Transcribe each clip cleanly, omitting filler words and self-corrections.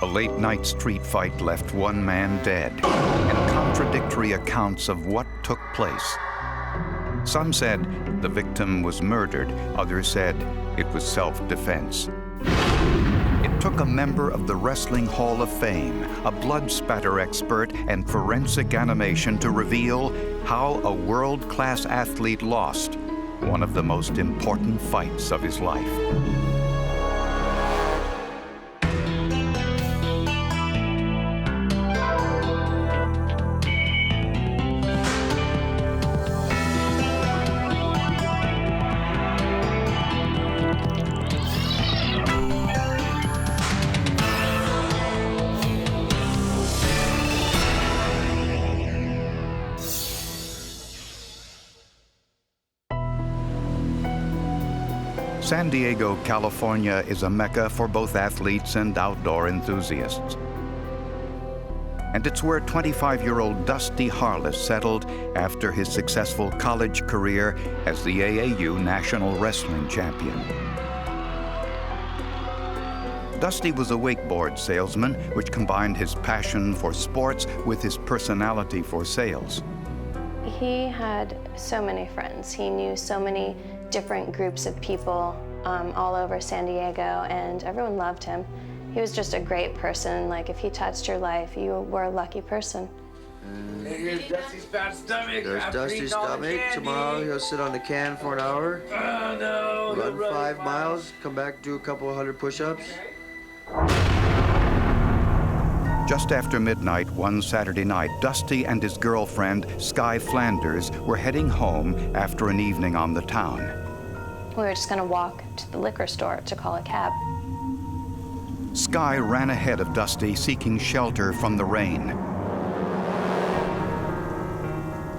A late-night street fight left one man dead, and contradictory accounts of what took place. Some said the victim was murdered, others said it was self-defense. It took a member of the Wrestling Hall of Fame, a blood spatter expert and forensic animation to reveal how a world-class athlete lost one of the most important fights of his life. San Diego, California is a mecca for both athletes and outdoor enthusiasts. And it's where 25-year-old Dusty Harless settled after his successful college career as the AAU National Wrestling Champion. Dusty was a wakeboard salesman, which combined his passion for sports with his personality for sales. He had so many friends. He knew so many different groups of people all over San Diego, and everyone loved him. He was just a great person. Like, if he touched your life, you were a lucky person. Here's Dusty's fat stomach. There's Dusty's stomach. Tomorrow he'll sit on the can for an hour. Oh, no. Run 5 miles, come back, do a couple 100 push-ups. Just after midnight one Saturday night, Dusty and his girlfriend, Sky Flanders, were heading home after an evening on the town. We were just gonna walk to the liquor store to call a cab. Sky ran ahead of Dusty, seeking shelter from the rain.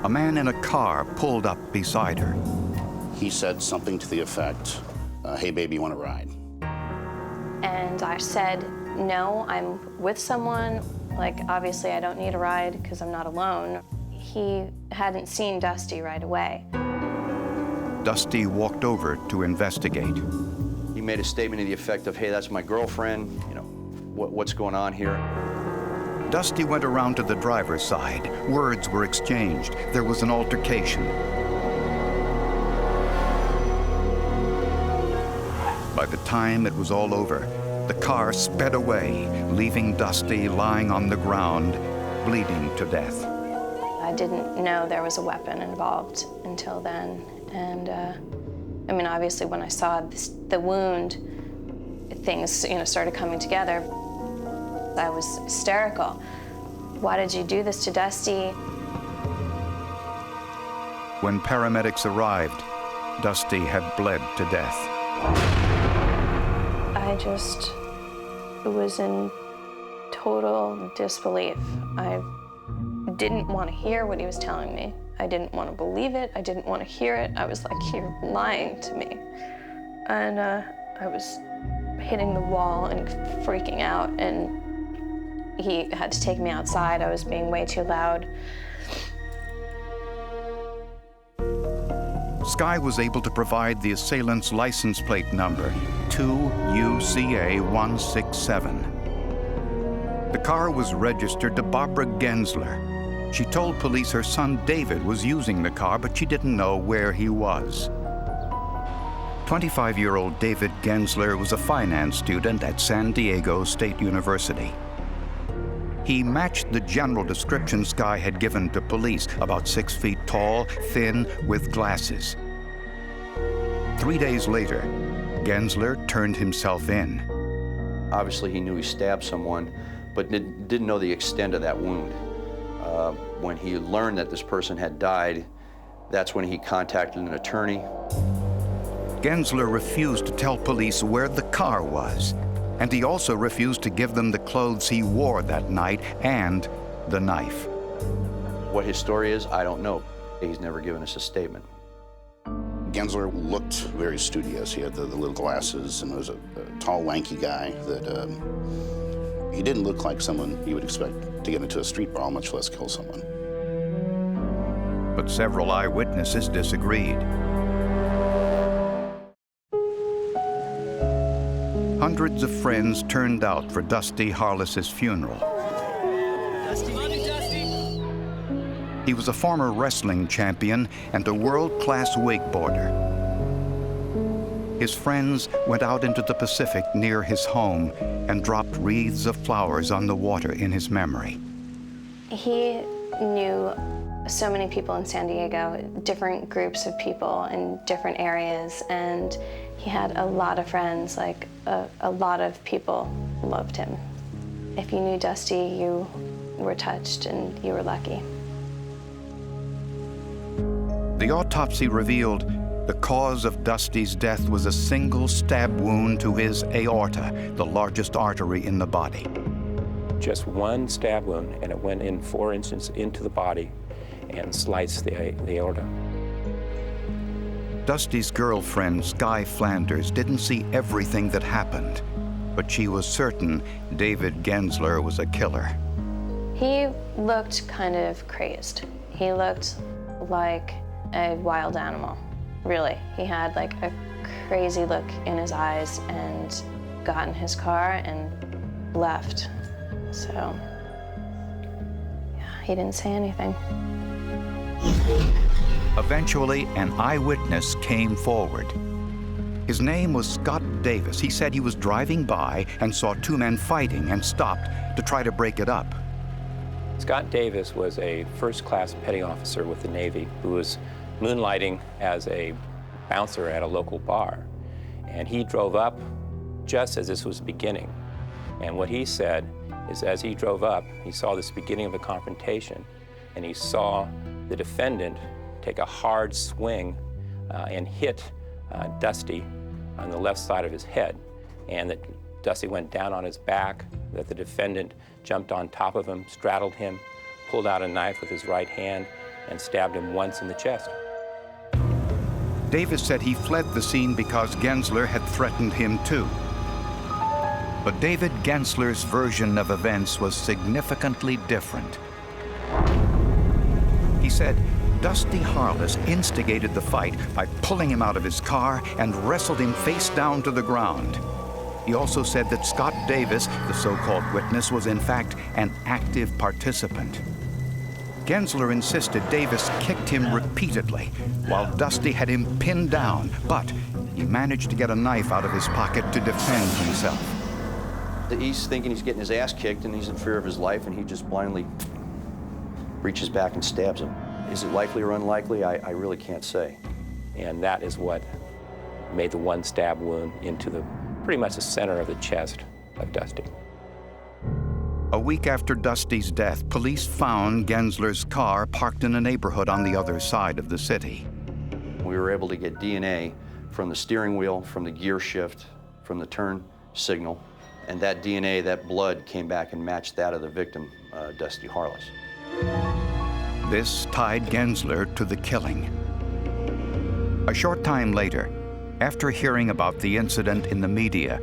A man in a car pulled up beside her. He said something to the effect, hey baby, you wanna ride? And I said, no, I'm with someone. Like, obviously I don't need a ride because I'm not alone. He hadn't seen Dusty right away. Dusty walked over to investigate. He made a statement to the effect of, hey, that's my girlfriend, you know, what's going on here? Dusty went around to the driver's side. Words were exchanged. There was an altercation. By the time it was all over, the car sped away, leaving Dusty lying on the ground, bleeding to death. I didn't know there was a weapon involved until then. And I mean, obviously when I saw the wound, things, started coming together. I was hysterical. Why did you do this to Dusty? When paramedics arrived, Dusty had bled to death. I just was in total disbelief. I didn't want to hear what he was telling me. I didn't want to believe it. I didn't want to hear it. I was like, you're lying to me. And I was hitting the wall and freaking out, and he had to take me outside. I was being way too loud. Sky was able to provide the assailant's license plate number, 2UCA167. The car was registered to Barbara Gensler. She told police her son David was using the car, but she didn't know where he was. 25-year-old David Gensler was a finance student at San Diego State University. He matched the general description Sky had given to police, about 6 feet tall, thin, with glasses. 3 days later, Gensler turned himself in. Obviously he knew he stabbed someone, but didn't know the extent of that wound. When he learned that this person had died, that's when he contacted an attorney. Gensler refused to tell police where the car was, and he also refused to give them the clothes he wore that night and the knife. What his story is, I don't know. He's never given us a statement. Gensler looked very studious. He had the little glasses and was a tall, lanky guy that he didn't look like someone you would expect to get into a street brawl, much less kill someone. But several eyewitnesses disagreed. hundreds of friends turned out for Dusty Harless's funeral. He was a former wrestling champion and a world-class wakeboarder. His friends went out into the Pacific near his home and dropped wreaths of flowers on the water in his memory. He knew so many people in San Diego, different groups of people in different areas, and he had a lot of friends, like a lot of people loved him. If you knew Dusty, you were touched and you were lucky. The autopsy revealed the cause of Dusty's death was a single stab wound to his aorta, the largest artery in the body. Just one stab wound, and it went in 4 inches into the body and sliced the aorta. Dusty's girlfriend, Sky Flanders, didn't see everything that happened, but she was certain David Gensler was a killer. He looked kind of crazed. He looked like a wild animal, really. He had like a crazy look in his eyes and got in his car and left. So, yeah, he didn't say anything. Eventually, an eyewitness came forward. His name was Scott Davis. He said he was driving by and saw two men fighting and stopped to try to break it up. Scott Davis was a first-class petty officer with the Navy who was moonlighting as a bouncer at a local bar. And he drove up just as this was beginning. And what he said is as he drove up, he saw this beginning of a confrontation, and he saw the defendant take a hard swing and hit Dusty on the left side of his head. And that Dusty went down on his back, that the defendant jumped on top of him, straddled him, pulled out a knife with his right hand, and stabbed him once in the chest. Davis said he fled the scene because Gensler had threatened him too. But David Gensler's version of events was significantly different. He said Dusty Harless instigated the fight by pulling him out of his car and wrestled him face down to the ground. He also said that Scott Davis, the so-called witness, was in fact an active participant. Gensler insisted Davis kicked him repeatedly while Dusty had him pinned down, but he managed to get a knife out of his pocket to defend himself. He's thinking he's getting his ass kicked and he's in fear of his life, and he just blindly reaches back and stabs him. Is it likely or unlikely? I really can't say. And that is what made the one stab wound into pretty much the center of the chest of Dusty. A week after Dusty's death, police found Gensler's car parked in a neighborhood on the other side of the city. We were able to get DNA from the steering wheel, from the gear shift, from the turn signal, and that DNA, that blood, came back and matched that of the victim, Dusty Harless. This tied Gensler to the killing. A short time later, after hearing about the incident in the media,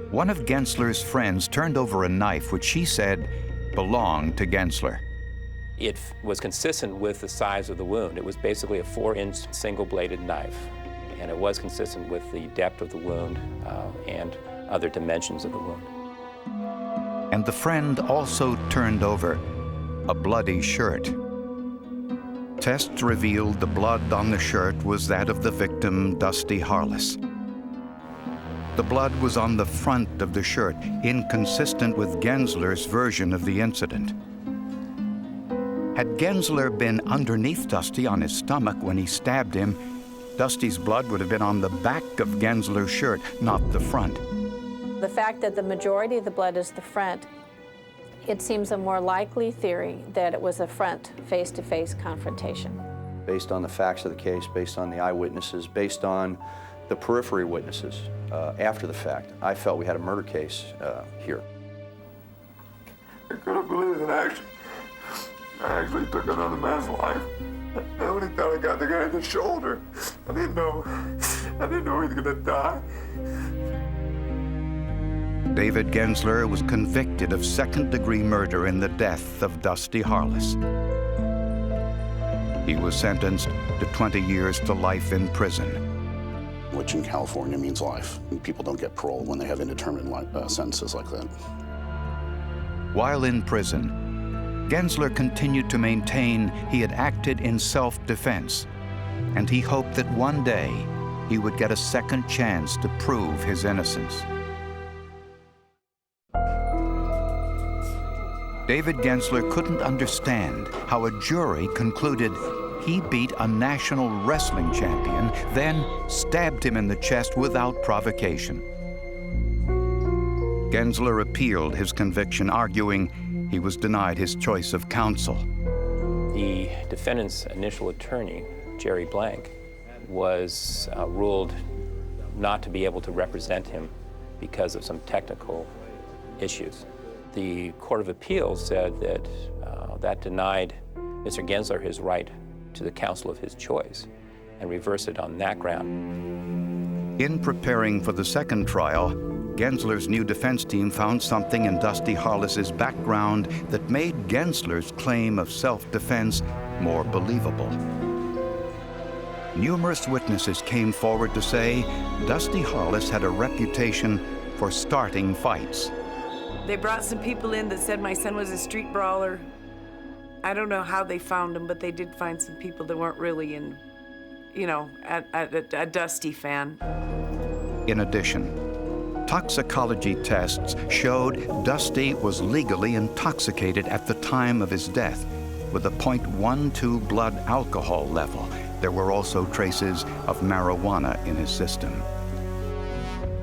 one of Gensler's friends turned over a knife which she said belonged to Gensler. It was consistent with the size of the wound. It was basically a 4-inch single-bladed knife, and it was consistent with the depth of the wound and other dimensions of the wound. And the friend also turned over a bloody shirt. Tests revealed the blood on the shirt was that of the victim, Dusty Harless. The blood was on the front of the shirt, inconsistent with Gensler's version of the incident. Had Gensler been underneath Dusty on his stomach when he stabbed him, Dusty's blood would have been on the back of Gensler's shirt, not the front. The fact that the majority of the blood is the front, it seems a more likely theory that it was a front face-to-face confrontation. Based on the facts of the case, based on the eyewitnesses, based on the periphery witnesses after the fact, I felt we had a murder case here. I couldn't believe it. I actually took another man's life. I only thought I got the guy in the shoulder. I didn't know he was gonna die. David Gensler was convicted of second-degree murder in the death of Dusty Harless. He was sentenced to 20 years to life in prison. which in California means life. And people don't get parole when they have indeterminate sentences like that. While in prison, Gensler continued to maintain he had acted in self-defense, and he hoped that one day he would get a second chance to prove his innocence. David Gensler couldn't understand how a jury concluded he beat a national wrestling champion, then stabbed him in the chest without provocation. Gensler appealed his conviction, arguing he was denied his choice of counsel. The defendant's initial attorney, Jerry Blank, was ruled not to be able to represent him because of some technical issues. The Court of Appeals said that that denied Mr. Gensler his right to the counsel of his choice and reversed it on that ground. In preparing for the second trial, Gensler's new defense team found something in Dusty Harless's background that made Gensler's claim of self-defense more believable. Numerous witnesses came forward to say Dusty Harless had a reputation for starting fights. They brought some people in that said my son was a street brawler. I don't know how they found him, but they did find some people that weren't really a Dusty fan. In addition, toxicology tests showed Dusty was legally intoxicated at the time of his death with a .12 blood alcohol level. There were also traces of marijuana in his system.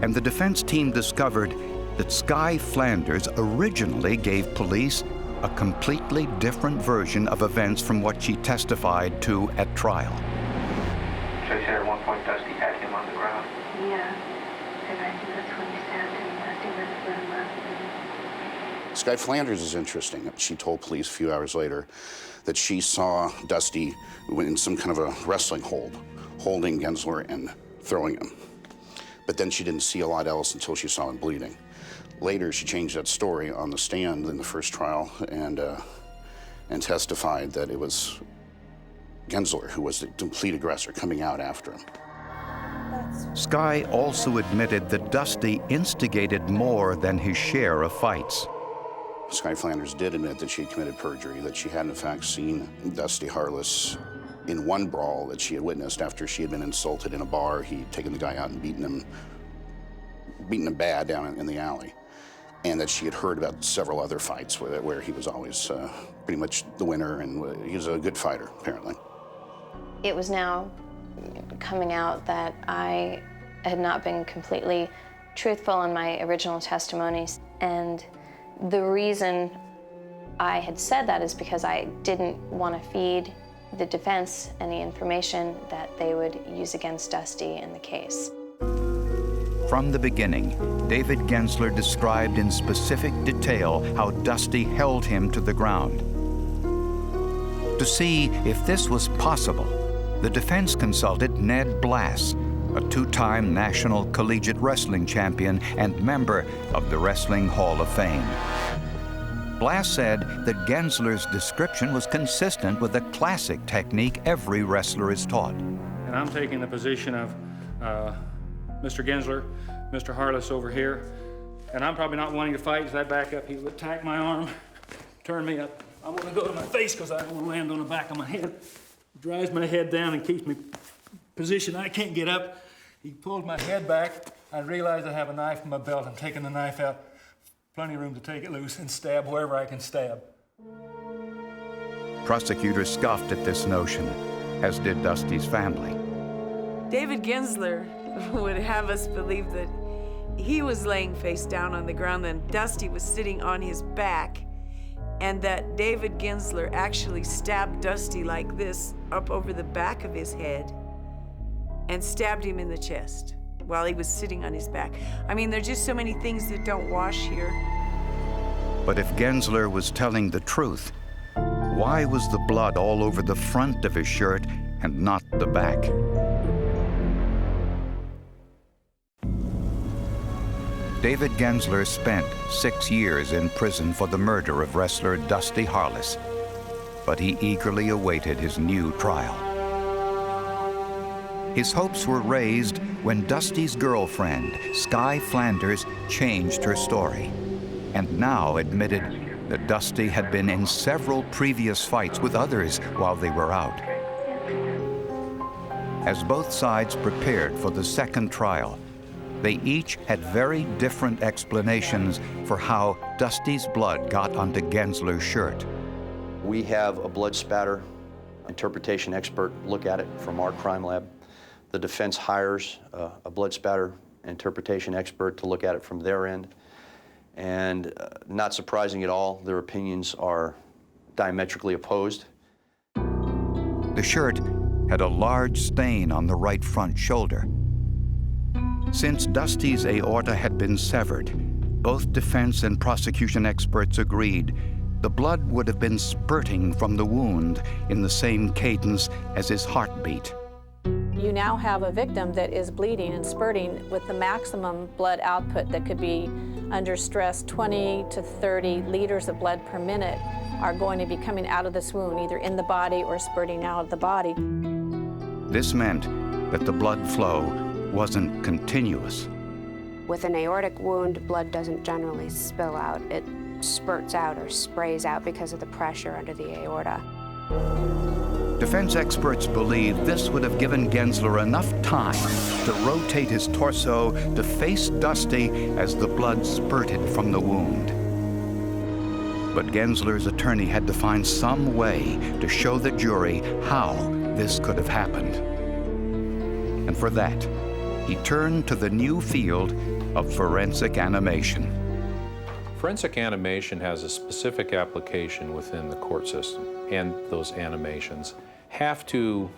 And the defense team discovered that Sky Flanders originally gave police a completely different version of events from what she testified to at trial. So you said at one point Dusty had him on the ground? Yeah, and I think that's when he stabbed him. Dusty let him up. Sky Flanders is interesting. She told police a few hours later that she saw Dusty in some kind of a wrestling hold, holding Gensler and throwing him. But then she didn't see a lot else until she saw him bleeding. Later, she changed that story on the stand in the first trial and testified that it was Gensler who was the complete aggressor coming out after him. Sky also admitted that Dusty instigated more than his share of fights. Sky Flanders did admit that she had committed perjury, that she had in fact seen Dusty Harless in one brawl that she had witnessed after she had been insulted in a bar. He'd taken the guy out and beaten him bad down in the alley. And that she had heard about several other fights where he was always pretty much the winner, and he was a good fighter, apparently. It was now coming out that I had not been completely truthful in my original testimonies. And the reason I had said that is because I didn't want to feed the defense any information that they would use against Dusty in the case. From the beginning, David Gensler described in specific detail how Dusty held him to the ground. To see if this was possible, the defense consulted Ned Blass, a two-time National Collegiate Wrestling Champion and member of the Wrestling Hall of Fame. Blass said that Gensler's description was consistent with the classic technique every wrestler is taught. And I'm taking the position of Mr. Gensler, Mr. Harless over here, and I'm probably not wanting to fight. As I back up, he would attack my arm, turn me up. I'm gonna go to my face because I don't want to land on the back of my head. He drives my head down and keeps me positioned. I can't get up. He pulls my head back. I realize I have a knife in my belt. I'm taking the knife out. Plenty of room to take it loose and stab wherever I can stab. Prosecutors scoffed at this notion, as did Dusty's family. David Gensler would have us believe that he was laying face down on the ground and Dusty was sitting on his back, and that David Gensler actually stabbed Dusty like this up over the back of his head and stabbed him in the chest while he was sitting on his back. I mean, there's just so many things that don't wash here. But if Gensler was telling the truth, why was the blood all over the front of his shirt and not the back? David Gensler spent 6 years in prison for the murder of wrestler Dusty Harless, but he eagerly awaited his new trial. His hopes were raised when Dusty's girlfriend, Sky Flanders, changed her story and now admitted that Dusty had been in several previous fights with others while they were out. As both sides prepared for the second trial, they each had very different explanations for how Dusty's blood got onto Gensler's shirt. We have a blood spatter interpretation expert look at it from our crime lab. The defense hires a blood spatter interpretation expert to look at it from their end. And not surprising at all, their opinions are diametrically opposed. The shirt had a large stain on the right front shoulder. Since Dusty's aorta had been severed, both defense and prosecution experts agreed the blood would have been spurting from the wound in the same cadence as his heartbeat. You now have a victim that is bleeding and spurting with the maximum blood output that could be under stress. 20 to 30 liters of blood per minute are going to be coming out of this wound, either in the body or spurting out of the body. This meant that the blood flow wasn't continuous. With an aortic wound, blood doesn't generally spill out. It spurts out or sprays out because of the pressure under the aorta. Defense experts believe this would have given Gensler enough time to rotate his torso to face Dusty as the blood spurted from the wound. But Gensler's attorney had to find some way to show the jury how this could have happened. And for that, he turned to the new field of forensic animation. Forensic animation has a specific application within the court system, and those animations have to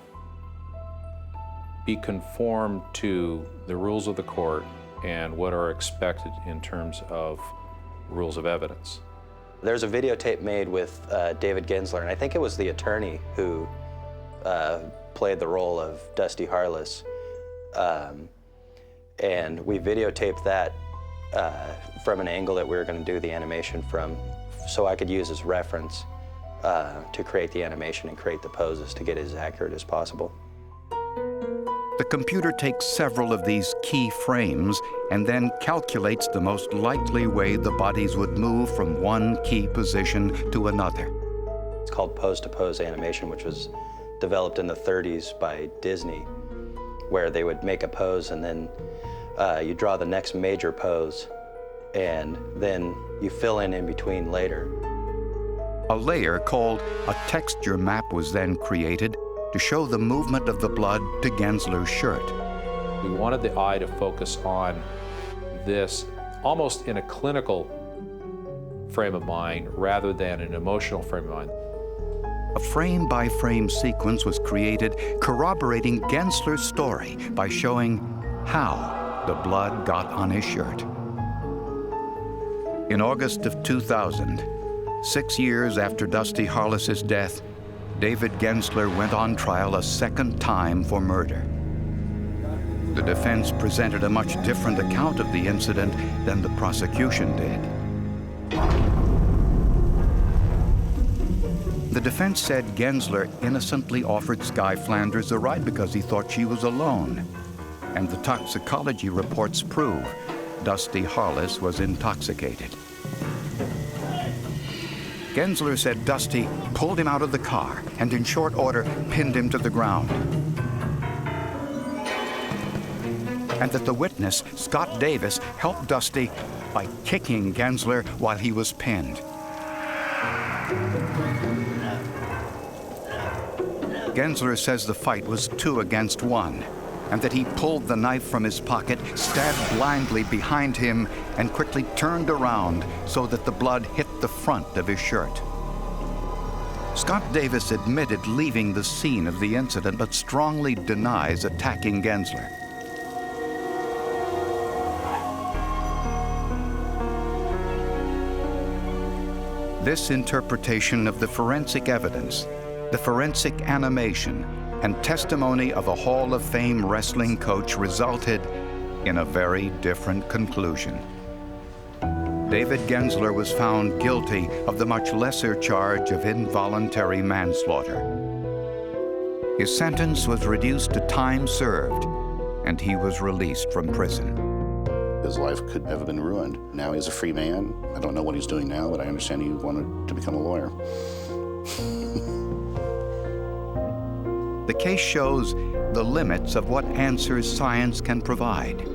be conformed to the rules of the court and what are expected in terms of rules of evidence. There's a videotape made with David Gensler, and I think it was the attorney who played the role of Dusty Harless. And we videotaped that from an angle that we were going to do the animation from, so I could use as reference to create the animation and create the poses to get as accurate as possible. The computer takes several of these key frames and then calculates the most likely way the bodies would move from one key position to another. It's called pose-to-pose animation, which was developed in the 30s by Disney, where they would make a pose and then you draw the next major pose and then you fill in between later. A layer called a texture map was then created to show the movement of the blood to Gensler's shirt. We wanted the eye to focus on this almost in a clinical frame of mind rather than an emotional frame of mind. A frame-by-frame sequence was created corroborating Gensler's story by showing how the blood got on his shirt. In August of 2000, 6 years after Dusty Harless's death, David Gensler went on trial a second time for murder. The defense presented a much different account of the incident than the prosecution did. The defense said Gensler innocently offered Sky Flanders a ride because he thought she was alone. And the toxicology reports prove Dusty Harless was intoxicated. Gensler said Dusty pulled him out of the car and in short order pinned him to the ground. And that the witness, Scott Davis, helped Dusty by kicking Gensler while he was pinned. Gensler says the fight was 2 against 1, and that he pulled the knife from his pocket, stabbed blindly behind him, and quickly turned around so that the blood hit the front of his shirt. Scott Davis admitted leaving the scene of the incident, but strongly denies attacking Gensler. This interpretation of the forensic evidence, the forensic animation, and testimony of a Hall of Fame wrestling coach resulted in a very different conclusion. David Gensler was found guilty of the much lesser charge of involuntary manslaughter. His sentence was reduced to time served, and he was released from prison. His life could have been ruined. Now he's a free man. I don't know what he's doing now, but I understand he wanted to become a lawyer. The case shows the limits of what answers science can provide.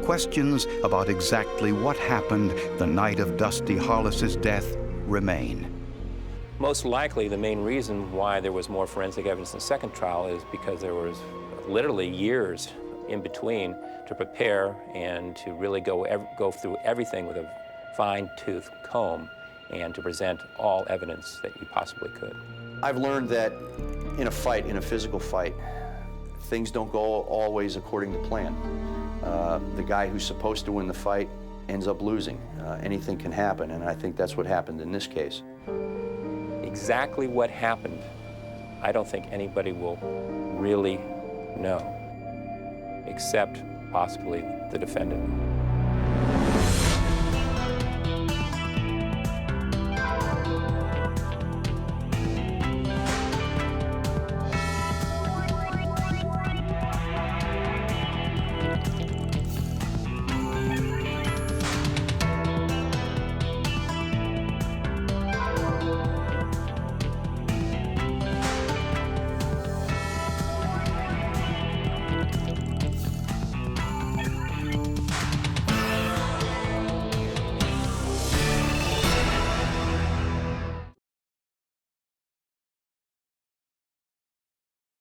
Questions about exactly what happened the night of Dusty Harless's death remain. Most likely, the main reason why there was more forensic evidence in the second trial is because there was literally years in between to prepare and to really go through everything with a fine-tooth comb and to present all evidence that you possibly could. I've learned that in a fight, in a physical fight, things don't go always according to plan. The guy who's supposed to win the fight ends up losing. Anything can happen, and I think that's what happened in this case. Exactly what happened, I don't think anybody will really know, except possibly the defendant.